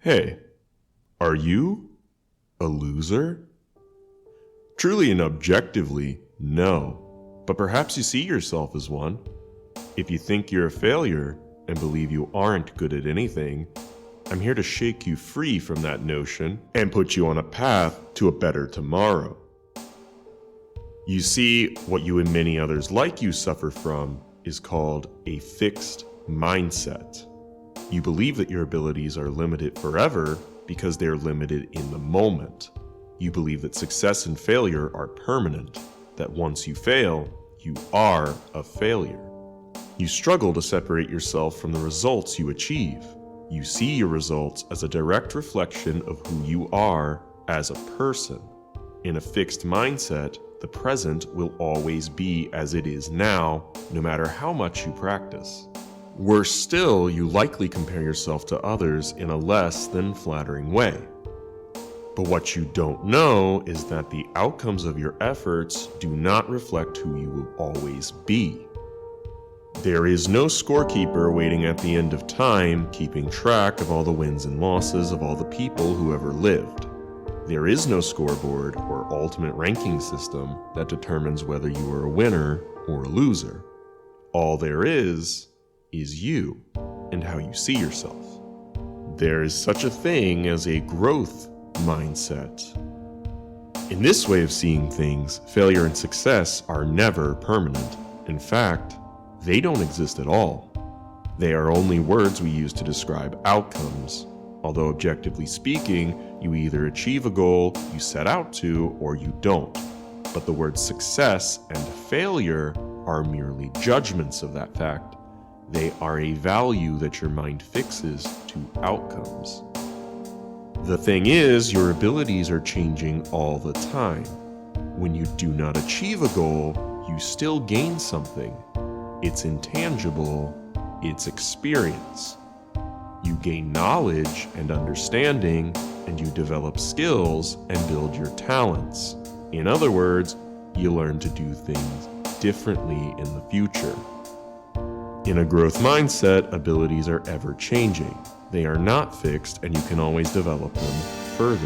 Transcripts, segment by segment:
Hey, are you a loser? Truly and objectively, no. But perhaps you see yourself as one. If you think you're a failure and believe you aren't good at anything, I'm here to shake you free from that notion and put you on a path to a better tomorrow. You see, what you and many others like you suffer from is called a fixed mindset. You believe that your abilities are limited forever because they're limited in the moment. You believe that success and failure are permanent, that once you fail, you are a failure. You struggle to separate yourself from the results you achieve. You see your results as a direct reflection of who you are as a person. In a fixed mindset, the present will always be as it is now, no matter how much you practice. Worse still, you likely compare yourself to others in a less than flattering way. But what you don't know is that the outcomes of your efforts do not reflect who you will always be. There is no scorekeeper waiting at the end of time, keeping track of all the wins and losses of all the people who ever lived. There is no scoreboard or ultimate ranking system that determines whether you are a winner or a loser. All there is you and how you see yourself. There is such a thing as a growth mindset. In this way of seeing things, failure and success are never permanent. In fact, they don't exist at all. They are only words we use to describe outcomes. Although objectively speaking, you either achieve a goal you set out to or you don't. But the words success and failure are merely judgments of that fact. They are a value that your mind fixes to outcomes. The thing is, your abilities are changing all the time. When you do not achieve a goal, you still gain something. It's intangible, it's experience. You gain knowledge and understanding, and you develop skills and build your talents. In other words, you learn to do things differently in the future. In a growth mindset, abilities are ever changing. They are not fixed, and you can always develop them further.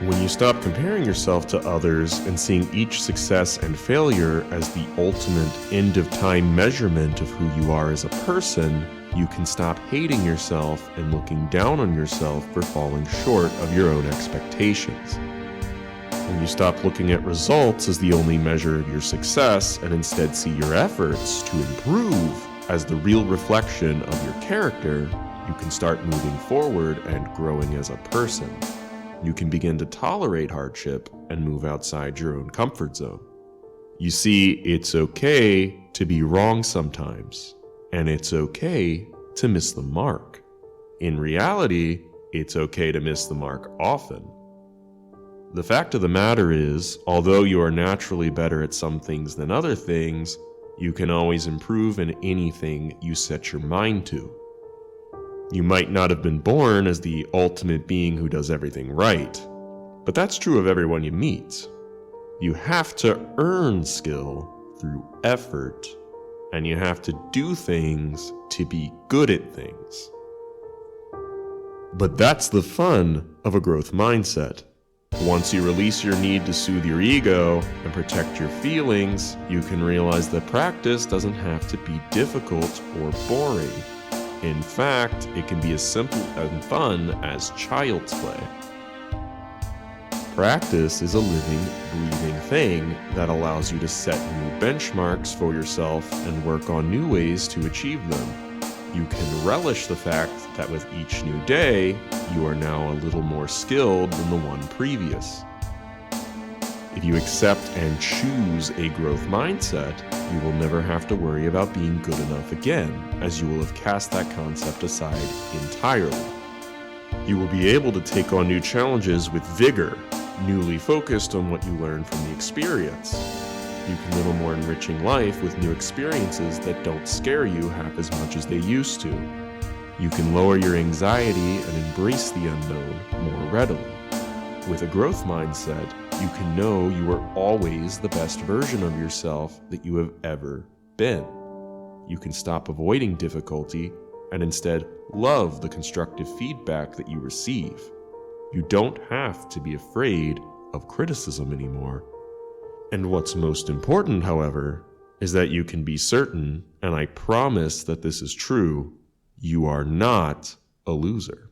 When you stop comparing yourself to others and seeing each success and failure as the ultimate end-of-time measurement of who you are as a person, you can stop hating yourself and looking down on yourself for falling short of your own expectations. When you stop looking at results as the only measure of your success and instead see your efforts to improve as the real reflection of your character, you can start moving forward and growing as a person. You can begin to tolerate hardship and move outside your own comfort zone. You see, it's okay to be wrong sometimes, and it's okay to miss the mark. In reality, it's okay to miss the mark often. The fact of the matter is, although you are naturally better at some things than other things, you can always improve in anything you set your mind to. You might not have been born as the ultimate being who does everything right, but that's true of everyone you meet. You have to earn skill through effort, and you have to do things to be good at things. But that's the fun of a growth mindset. Once you release your need to soothe your ego and protect your feelings, you can realize that practice doesn't have to be difficult or boring. In fact, it can be as simple and fun as child's play. Practice is a living, breathing thing that allows you to set new benchmarks for yourself and work on new ways to achieve them. You can relish the fact that with each new day, you are now a little more skilled than the one previous. If you accept and choose a growth mindset, you will never have to worry about being good enough again, as you will have cast that concept aside entirely. You will be able to take on new challenges with vigor, newly focused on what you learned from the experience. You can live a more enriching life with new experiences that don't scare you half as much as they used to. You can lower your anxiety and embrace the unknown more readily. With a growth mindset, you can know you are always the best version of yourself that you have ever been. You can stop avoiding difficulty and instead love the constructive feedback that you receive. You don't have to be afraid of criticism anymore. And what's most important, however, is that you can be certain, and I promise that this is true, you are not a loser.